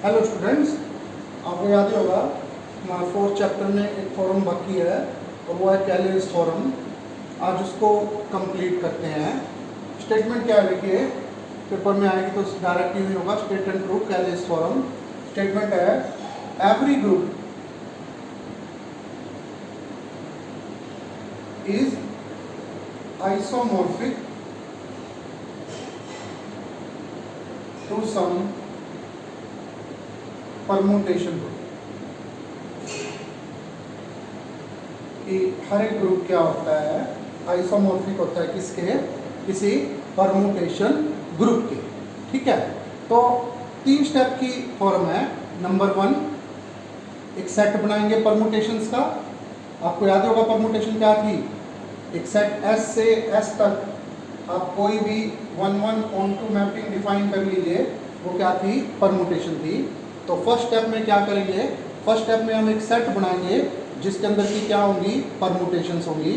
Hello students, आपको याद ही होगा हमारा फोर्थ चैप्टर में एक फॉर्म बाकी है और वो है कैलेज फॉर्म। आज उसको कंप्लीट करते हैं। स्टेटमेंट क्या है, देखिए पेपर में आएगी तो डायरेक्ट ही होगा। State and prove Cayley's form. Statement है every group is isomorphic to some permutation कि हर एक ग्रुप क्या होता है, आइसोमॉर्फिक होता है किसके, किसी परमुटेशन ग्रुप के। ठीक है, तो 3 स्टेप की फॉर्म है। नंबर 1, एक सेट बनाएंगे परमुटेशंस का। आपको याद होगा परमुटेशन क्या थी, एक सेट S से S तक आप कोई भी 1-1 onto मैपिंग डिफाइन कर लीजिए, वो क्या थी, परमुटेशन थी। तो फर्स्ट स्टेप में क्या करेंगे, फर्स्ट स्टेप में हम एक सेट बनाएंगे जिसके अंदर की क्या होंगी, परमुटेशंस होंगी।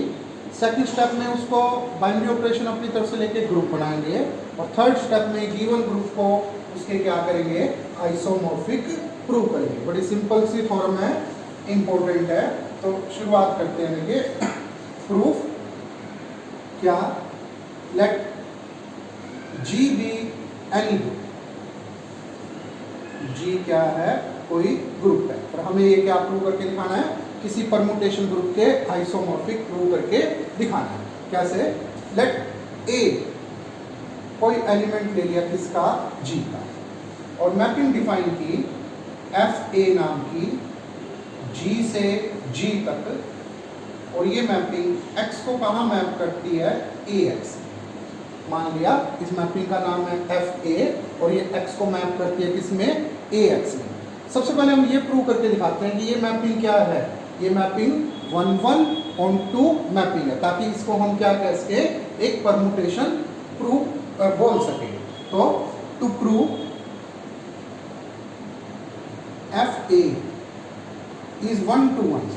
सेकंड स्टेप में उसको बाइनरी ऑपरेशन अपनी तरफ से लेके ग्रुप बनाएंगे और थर्ड स्टेप में गिवन ग्रुप को उसके क्या करेंगे, आइसोमॉर्फिक प्रूव करेंगे। बड़ी सिंपल सी फॉर्म है, इंपॉर्टेंट है। तो शुरुआत करते हैं। देखिए प्रूफ क्या, let G be any group. G क्या है, कोई ग्रुप है, और हमें ये क्या प्रूव करके दिखाना है, किसी परमुटेशन ग्रुप के आइसोमॉर्फिक प्रूव करके दिखाना है। कैसे, लेट A कोई एलिमेंट ले लिया किसका, G का, और मैपिंग डिफाइन की FA नाम की G से G तक, और ये मैपिंग X को कहाँ मैप करती है, AX। मान लिया इस मैपिंग का नाम है FA और ये X को मैप करती है किसमें, AX में। सबसे पहले हम ये प्रूव करके दिखाते हैं कि ये मैपिंग क्या है, ये मैपिंग 1-1 onto मैपिंग है, ताकि इसको हम क्या कह सके, एक परमुटेशन प्रूव बोल सके। तो टू प्रूव FA इज 1-1,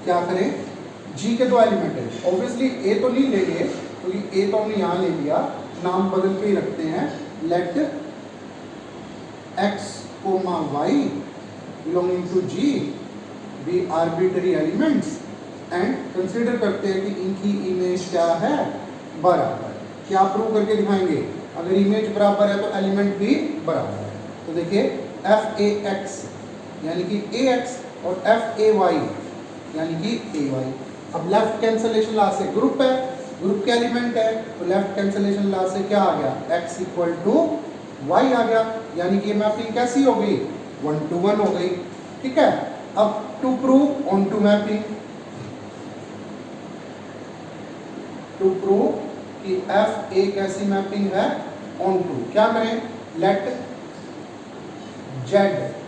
क्या करें, G के 2 एलिमेंट है। ऑब्वियसली A तो नहीं लेंगे क्योंकि A तो हमने यहाँ ले लिया, नाम बदल के ही रखते हैं। Let X, Y belonging to G be arbitrary elements and consider करते हैं कि इनकी इमेज क्या है, बराबर। क्या प्रूव करके दिखाएंगे, अगर इमेज बराबर है तो एलिमेंट भी बराबर है। तो देखिए FAX यानी कि AX और FAY यानी कि AY। अब लेफ्ट कैंसलेशन लॉ से ग्रुप है, ग्रुप के एलिमेंट है, तो लेफ्ट कैंसलेशन लॉ से क्या आ गया, X इक्वल टू Y आ गया, यानी कि ये मैपिंग कैसी हो गई, 1-1 हो गई। ठीक है, अब to prove onto mapping, to prove कि FA कैसी मैपिंग है, ऑन टू, क्या करें, लेट Z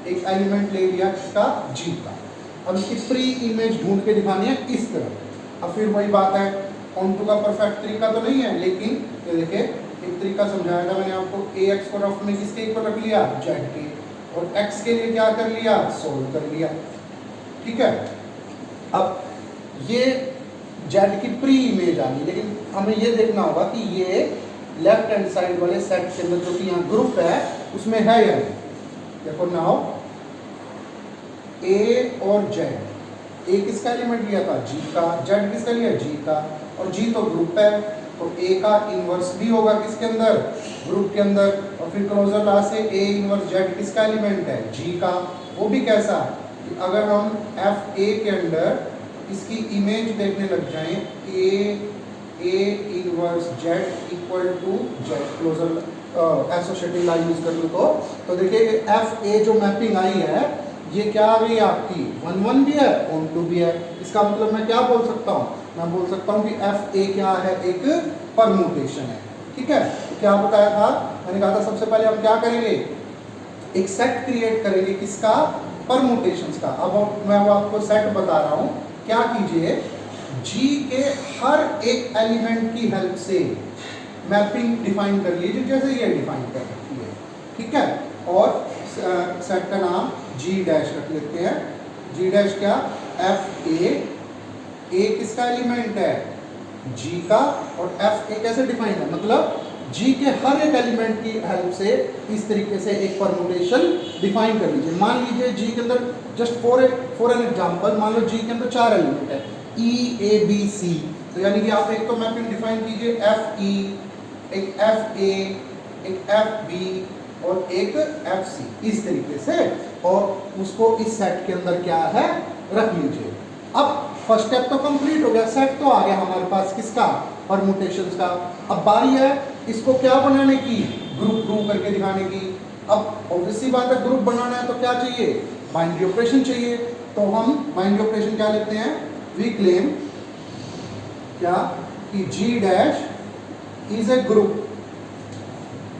एक एलिमेंट ले लिया किसका, G का। अब इसकी प्री इमेज ढूंढ के दिखानी है इस तरह। अब फिर वही बात है, ऑन टू का परफेक्ट तरीका तो नहीं है, लेकिन ये देखिए एक तरीका समझाया था मैंने आपको। AX को रफ में किसके इक्वल रख लिया, Z के, और X के लिए क्या कर लिया, सोल्व कर लिया। ठीक है, अब ये Z की प्री इमेज आ गई, लेकिन हमें ये देखना होगा कि ये लेफ्ट हैंड साइड वाले सेट के अंदर जो कि यहाँ ग्रुप है उसमें है या नहीं। देखो नाउ A और Z, A किसका एलिमेंट लिया था, G का, Z किसका लिया, G का, और G तो ग्रुप है, तो A का इनवर्स भी होगा किसके अंदर, ग्रुप के अंदर। और फिर क्लोजर लॉ से A इनवर्स Z किसका एलिमेंट है, G का, वो भी कैसा, कि अगर हम FA के अंदर इसकी इमेज देखने लग जाएं, A inverse Z equal to Z, closure associative law use कर लो तो देखिए FA जो मैपिंग आई है ये क्या आ गई आपकी, 1-1 भी है, ऑन-टू भी है। इसका मतलब मैं क्या बोल सकता हूँ, मैं बोल सकता हूँ कि FA क्या है, एक परमुटेशन है। ठीक है, तो क्या बताया था, मैंने कहा था सबसे पहले हम क्या करेंगे, एक सेट क्रिएट करेंगे किसका, परमुटेशंस का। अब मैं वो आपको सेट बता रहा हूँ, क्या कीजिए, G के हर एक एलिमेंट की हेल्प से मैपिंग डिफाइन कर लीजिए, जैसे ये डिफाइन कर रखी है। ठीक है, और सेट का नाम G डैश रख लेते हैं। G डैश क्या, FA, A किसका एलिमेंट है, G का, और FA कैसे डिफाइन है, मतलब जी के हर एक एलिमेंट की हेल्प से इस तरीके से एक परमुटेशन डिफाइन कर लीजिए। मान लीजिए जी के अंदर जस्ट फॉर एन एग्जांपल मान लो जी के अंदर 4 एलिमेंट है ई ए बी सी, तो यानी कि आप एक तो मैपिंग डिफाइन कीजिए एफ ई, एक एफ ए, एक एफ बी और एक एफ सी, इस तरीके से, और उसको इस सेट के अंदर क्या है रख लीजिए। अब फर्स्ट स्टेप तो कंप्लीट हो गया, सेट तो आ गया हमारे पास किसका, परमुटेशंस का। अब बारी है इसको क्या बनाने की, ग्रुप ग्रुप करके दिखाने की। अब ऑब्वियसली बात है ग्रुप बनाना है तो क्या चाहिए, बाइनरी ऑपरेशन चाहिए। तो हम बाइनरी ऑपरेशन क्या लेते हैं, वी क्लेम क्या कि G dash is a group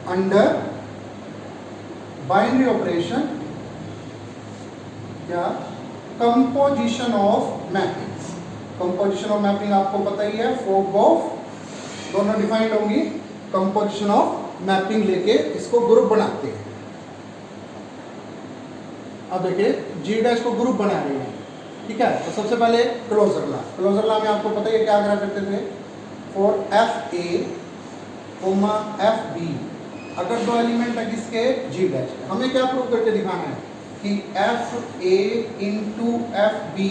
under binary operation क्या, composition of mapping. Composition of mapping आपको पता ही है, फोक ऑफ दोनों डिफाइंड होंगी, कंपोजिशन ऑफ मैपिंग लेके इसको ग्रुप बनाते हैं। अब देखिए जी डैश को ग्रुप बना रहे हैं, ठीक है। तो सबसे पहले क्लोजर ला, क्लोजर ला में आपको पता ही है क्या करा करते थे, for F A comma F B, अगर दो एलिमेंट है किसके, जी डैश, हमें क्या प्रूव करके दिखाना है कि F A into F B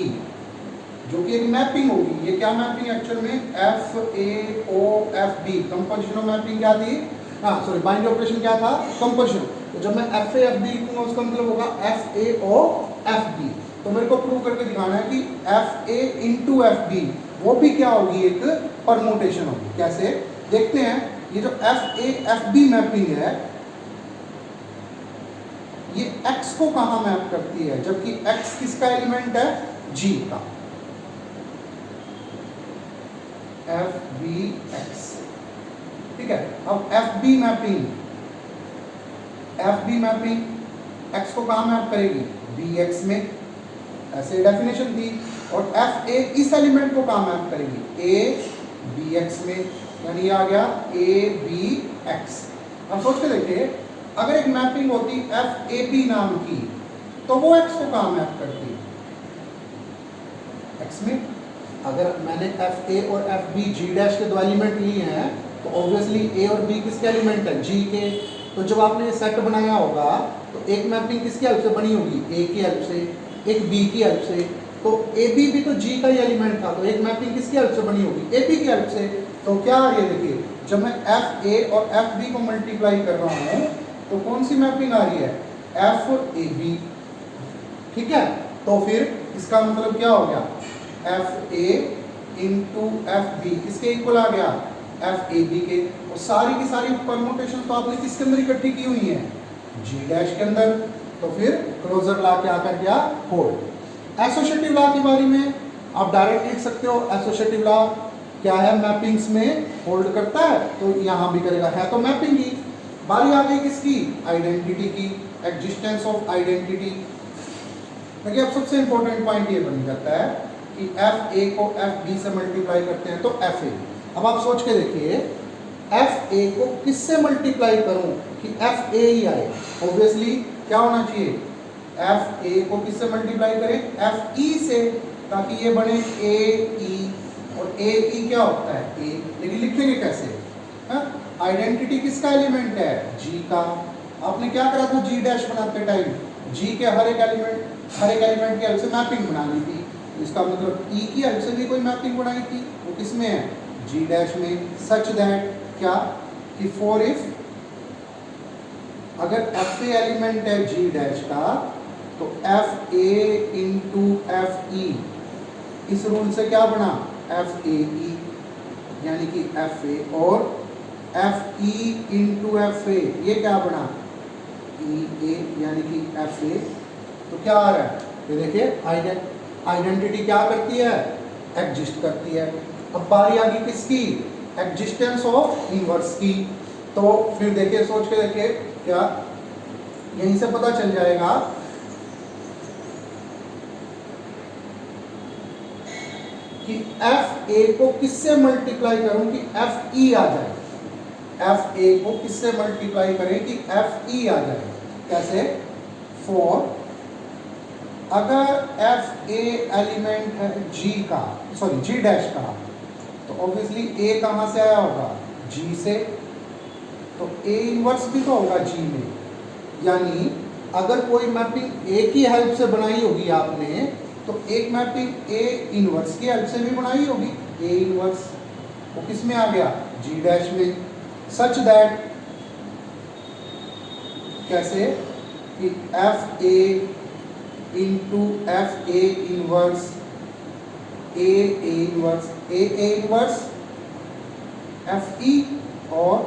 जो कि एक मैपिंग होगी, ये क्या मैपिंग एक्चुअल में, F A O F B, composition of mapping क्या थी, हाँ सॉरी बाइनरी ऑपरेशन क्या था, कंपोजिशन। तो जब मैं एफ ए एफ बी लिखूंगा उसका मतलब होगा F A O F B. तो मेरे को प्रूव करके दिखाना है कि F A into F B वो भी क्या होगी, एक परमुटेशन होगी। कैसे देखते हैं, ये जो F A F B mapping है ये x को कहां मैप करती है, जबकि x किसका एलिमेंट है, g का, एफ बी एक्स, ठीक है। अब एफ बी मैपिंग x को कहां मैप करेगी, बी एक्स में, ऐसे डेफिनेशन थी। और एफ ए इस एलिमेंट को कहां मैप करेगी, ए बी एक्स में, यानी ये आ गया ए बी एक्स। अब सोच के देखिए अगर एक मैपिंग होती एफ ए बी नाम की तो वो x को कहां मैप करती, x में। अगर मैंने एफ ए और एफ बी जी डैश के दो एलिमेंट लिए हैं तो ऑब्वियसली ए और बी किसके एलिमेंट है, जी के। तो जब आपने ये सेट बनाया होगा तो एक मैपिंग किसकी हेल्प से बनी होगी, ए की हेल्प से, एक बी की हेल्प से। तो ए बी भी तो जी का ही एलिमेंट था, तो एक मैपिंग किसकी हेल्प से बनी होगी, ए बी की हेल्प से। तो क्या आ रही है देखिए, जब मैं एफ ए और एफ बी को मल्टीप्लाई कर रहा हूँ तो कौन सी मैपिंग आ रही है, एफ ए बी, ठीक है। तो फिर इसका मतलब क्या हो गया, F A into F B किसके इक्वल आ गया, एफ ए बी के। और सारी की सारी परमुटेशन तो आपने किसके अंदर इकट्ठी की हुई है, जी डैश के अंदर। तो फिर क्लोजर लॉ क्या कर गया, होल्ड। एसोसिएटिव लॉ की बारी में आप डायरेक्ट लिख सकते हो, एसोसिएटिव लॉ क्या है, मैपिंग्स में होल्ड करता है, तो यहाँ भी करेगा, है तो मैपिंग ही। बारी आ गई किसकी, आइडेंटिटी की, एग्जिस्टेंस ऑफ आइडेंटिटी। देखिए अब सबसे इंपॉर्टेंट पॉइंट ये बन जाता है कि एफ ए को एफ बी से मल्टीप्लाई करते हैं तो एफ ए। अब आप सोच के देखिए एफ ए को किससे मल्टीप्लाई करूं कि एफ ए ही आए, ऑब्वियसली क्या होना चाहिए, एफ ए को किससे मल्टीप्लाई करें, एफ ई से, ताकि ये बने ए ई, और ए ई क्या होता है, ए। लेकिन लिखेंगे कैसे, आइडेंटिटी किसका एलिमेंट है, जी का। आपने क्या करा था जी डैश बनाते टाइम, जी के हर एक एलिमेंट की हेल्प से मैपिंग बना ली थी। इसका मतलब ई की हेल्प से भी कोई मैपिंग बनाई थी, वो किसमें है, जी डैश में। सच दैट क्या कि फॉर इफ अगर एफ ए एलिमेंट है जी डैश का तो F A into F E, इस रूल से क्या बना, एफ ए ई, यानी कि एफ ए, और एफ ई इंटू एफ ए, ये क्या बना, ई ए, यानी कि एफ ए। तो क्या आ रहा है, ये देखिए आइडेंटिटी क्या करती है, एग्जिस्ट करती है। अब बारी आ गई किसकी, एग्जिस्टेंस ऑफ इनवर्स की। तो फिर देखिए सोच के देखिए, क्या यहीं से पता चल जाएगा कि एफ ए को किससे मल्टीप्लाई करूं कि एफ ई आ जाए, एफ ए को किससे मल्टीप्लाई करें कि एफ ई आ जाए। कैसे, फॉर अगर एफ ए एलिमेंट है जी का, सॉरी जी डैश का, तो ऑब्वियसली ए कहां से आया होगा, जी से। तो ए इनवर्स भी तो होगा जी में, यानी अगर कोई मैपिंग ए की हेल्प से बनाई होगी आपने, तो एक मैपिंग ए इनवर्स की हेल्प से भी बनाई होगी। ए इनवर्स वो किस में आ गया, जी डैश में, सच दैट, कैसे कि F A into F A inverse A inverse A inverse F E और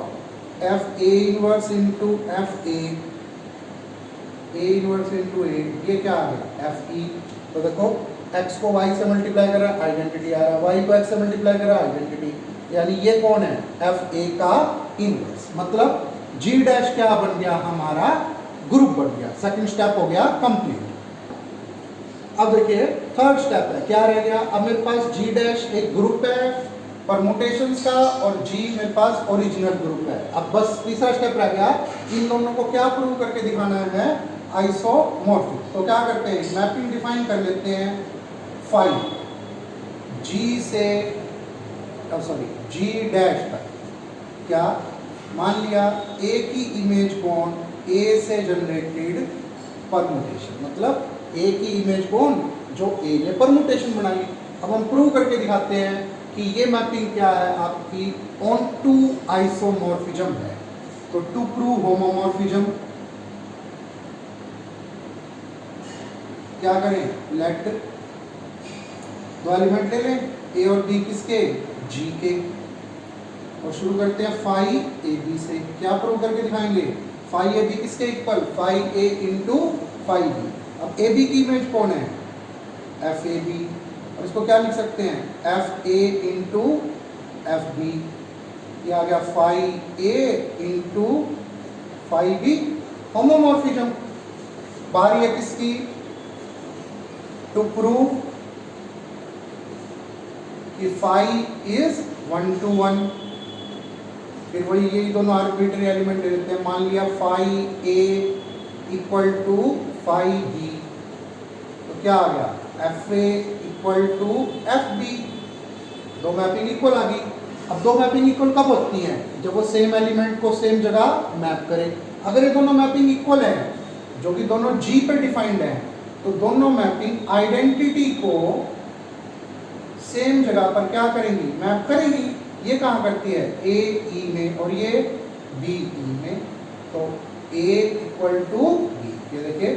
F A inverse into F A inverse into A, ये क्या आ गया एफ ई। तो देखो x को y से मल्टीप्लाई कर रहा है, आइडेंटिटी आ रहा है, y को x से मल्टीप्लाई कर रहा है, आइडेंटिटी, यानी ये कौन है, एफ ए का इनवर्स। मतलब g डैश क्या बन गया, हमारा ग्रुप बन गया। सेकंड स्टेप हो गया कंप्लीट। अब देखिए थर्ड स्टेप है, क्या रह गया, अब मेरे पास g डैश एक ग्रुप है परमुटेशंस का और g मेरे पास ओरिजिनल ग्रुप है। अब बस तीसरा स्टेप रह गया, इन दोनों को क्या प्रूव करके दिखाना है, आइसोमॉर्फिक। तो क्या करते हैं, मैपिंग डिफाइन कर लेते हैं फाई g से g डैश तक। क्या मान लिया a की इमेज कौन, a से जनरेटेड परमुटेशन, मतलब a की इमेज कौन, जो a ने परमुटेशन बनाई। अब हम प्रूव करके दिखाते हैं कि ये मैपिंग क्या है, आपकी ऑन टू आइसोमॉर्फिज्म है। तो टू प्रूव होमोमॉर्फिज्म क्या करें, लेट दो एलिमेंट ले लें, ए और बी किसके, जी के, और शुरू करते हैं फाई ए बी से। क्या प्रूव करके दिखाएंगे, फाई ए बी किसके equal, phi A into phi B. अब ए बी की इमेज कौन है, एफ ए बी, और इसको क्या लिख सकते हैं, F A into F B. ये आ गया phi A into phi B, homomorphism. बारी है किसकी, टू प्रूव कि फाई इज 1 to 1। फिर वही यही दोनों आर्बिट्री एलिमेंट ले लेते हैं, मान लिया phi A equal to phi B, तो क्या आ गया, F A equal to F B. दो मैपिंग इक्वल आ गई। अब दो मैपिंग इक्वल कब होती हैं, जब वो सेम एलिमेंट को सेम जगह मैप करे। अगर ये दोनों मैपिंग इक्वल है, जो कि दोनों जी पे डिफाइंड है, तो दोनों मैपिंग आइडेंटिटी को सेम जगह पर क्या करेंगी, मैप करेंगी। ये कहाँ करती है, ए ई में, और ये बी ई में। तो ए इक्वल टू बी, ये देखिए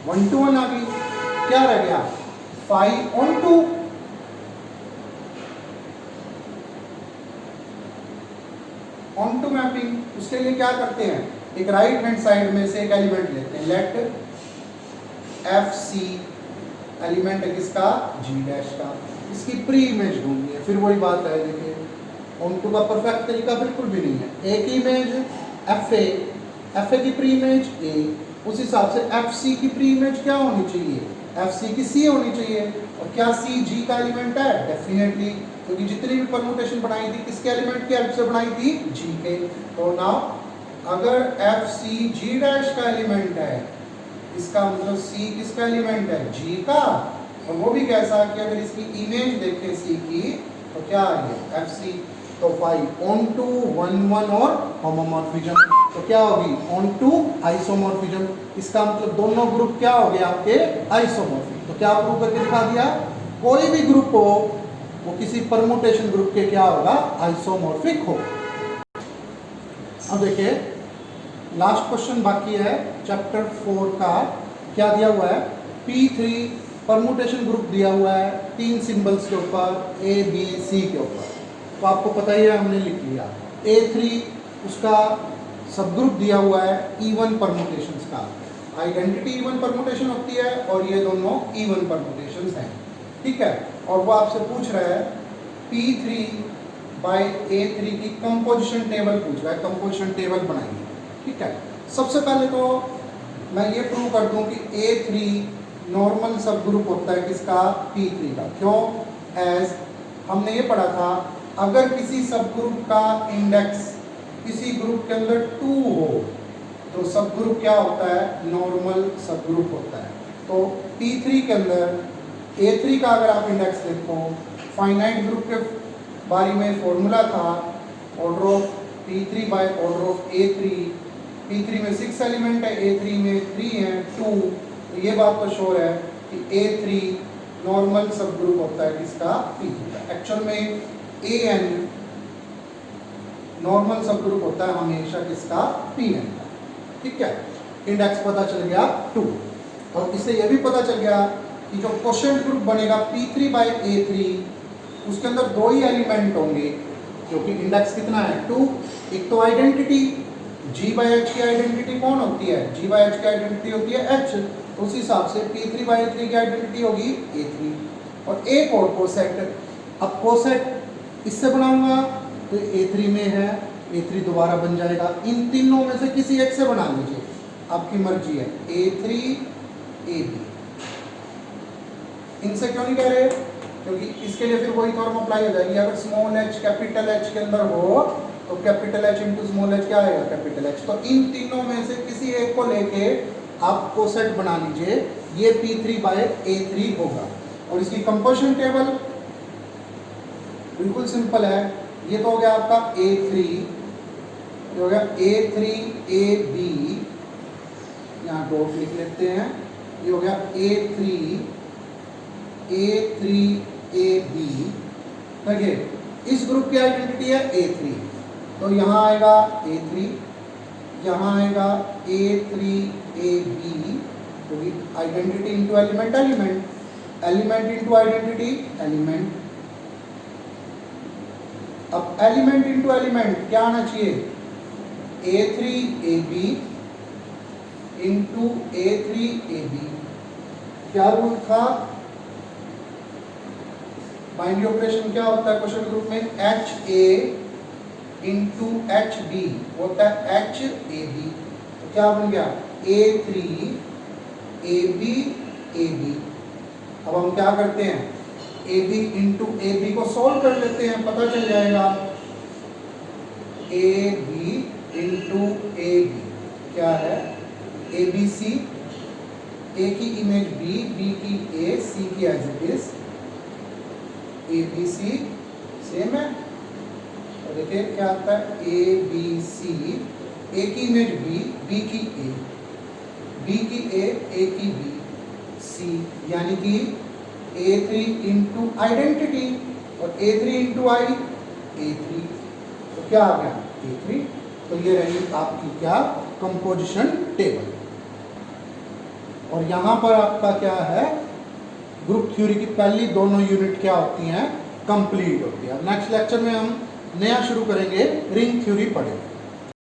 1 to 1 आ गई। क्या रह गया, phi onto, onto mapping. उसके लिए क्या करते हैं, एक राइट हैंड साइड में से एक एलिमेंट लेते हैं, लेट एफ सी, एलिमेंट है किसका, जी डैश का, इसकी प्री इमेज ढूंढनी है। फिर वही बात है, देखिए ऑन टू का परफेक्ट तरीका बिल्कुल भी नहीं है। ए की इमेज एफ ए की प्री इमेज ए, उस हिसाब से एफ सी की प्री इमेज क्या होनी चाहिए, एफ सी की सी होनी चाहिए। और क्या सी जी का एलिमेंट है, डेफिनेटली, क्योंकि जितनी भी परमुटेशन बनाई थी किसके एलिमेंट की हेल्प से बनाई थी, जी के। तो नाउ अगर एफ सी जी डैश का एलिमेंट है, इसका मतलब सी किसका एलिमेंट है, जी का, और वो भी कैसा कि अगर इसकी इमेज देखें सी की, तो क्या आ गया एफ सी। तो फाइव ऑन टू 1 1 और होमोमॉर्फिज्म, तो क्या होगी, ऑन टू आइसोमॉर्फिज्म। इसका मतलब दोनों ग्रुप क्या हो गए आपके, आइसोमॉर्फिक। तो क्या प्रूव करके दिखा दिया, कोई भी ग्रुप हो वो किसी परमुटेशन ग्रुप के क्या होगा, आइसोमॉर्फिक हो। अब देखिए लास्ट क्वेश्चन बाकी है चैप्टर 4 का। क्या दिया हुआ है, P3 परमुटेशन ग्रुप दिया हुआ है 3 सिंबल्स के ऊपर, A B C के ऊपर। तो आपको पता ही है, हमने लिख लिया। A3 उसका सब ग्रुप दिया हुआ है E1 परमुटेशंस का। आइडेंटिटी E1 परमुटेशन होती है और ये दोनों E1 परमुटेशंस हैं, ठीक है। और वो आपसे पूछ रहा है P3 बाय A3 की कंपोजिशन टेबल पूछ रहा है, कंपोजिशन टेबल बनाइए, ठीक है। सबसे पहले तो मैं ये प्रूव कर दूं कि A3 नॉर्मल सब ग्रुप होता है किसका, P3 का। क्यों, एज हमने ये पढ़ा था, अगर किसी सब ग्रुप का इंडेक्स किसी ग्रुप के अंदर 2 हो तो सब ग्रुप क्या होता है, नॉर्मल सब ग्रुप होता है। तो P3 के अंदर A3 का अगर आप इंडेक्स देखो, फाइनाइट ग्रुप के बारे में फॉर्मूला था, order of P3 by order of A3, P3 में 6 एलिमेंट है, A3 में 3 है, 2। तो ये बात तो श्योर है कि A3 नॉर्मल सब ग्रुप होता है किसका, P3 का। एक्चुअल में AN नॉर्मल सब ग्रुप होता है हमेशा किसका, PN का। ठीक है, इंडेक्स पता चल गया 2। और इससे यह भी पता चल गया कि जो क्वोशिएंट ग्रुप बनेगा P3 बाय A3 उसके अंदर 2 ही एलिमेंट होंगे, क्योंकि इंडेक्स कितना है 2। एक तो आइडेंटिटी G बाय H की आइडेंटिटी कौन होती है, G बाय H की आइडेंटिटी होती है H। तो उस हिसाब से P3 बाय A3 की आइडेंटिटी होगी A3। और एक और कोसेट, अब कोसेट इससे बनाऊंगा तो A3 में है, A3 दोबारा बन जाएगा। इन तीनों में से किसी एक से बना लीजिए, आपकी मर्जी है, A3 AB। इनसे क्यों नहीं कह रहे, क्योंकि इसके लिए फिर वही फॉर्म अप्लाई हो जाएगी। अगर स्मॉल h कैपिटल H के अंदर हो तो capital H into small h क्या आएगा, कैपिटल H। तो इन तीनों में से किसी एक को लेके आप कोसेट बना लीजिए, ये P3 बाय A3 होगा। और इसकी कंपोजिशन टेबल बिल्कुल सिंपल है। ये तो हो गया आपका A3, ये हो गया A3AB, यहाँ डॉट लिख लेते हैं। ये हो गया A3AB। देखिए इस ग्रुप की आइडेंटिटी है A3, तो यहाँ आएगा A3, यहाँ आएगा A3AB, क्योंकि identity into element, element into identity, element. अब एलिमेंट इंटू एलिमेंट क्या आना चाहिए, A3AB इंटू A3AB। क्या रूल था, बाइनरी ऑपरेशन क्या होता है क्वेश्चन ग्रुप में, HA इंटू HB होता है HAB। तो क्या बन गया A3AB AB। अब हम क्या करते हैं, AB इंटू AB को सॉल्व कर लेते हैं, पता चल जाएगा AB इंटू AB क्या है, ABC, A की इमेज B, B की A, C की as it is, ABC same है। और देखिए क्या आता है ABC, A की इमेज B, B की A, B की A की B, C, यानी कि A3 इंटू आइडेंटिटी और A3 इंटू आई A3। तो क्या आ गया A3। तो ये रही आपकी क्या, कंपोजिशन टेबल। और यहाँ पर आपका क्या है, ग्रुप थ्योरी की पहली दोनों यूनिट क्या होती हैं, कंप्लीट होती है। अब नेक्स्ट लेक्चर में हम नया शुरू करेंगे, रिंग थ्योरी पढ़ेंगे।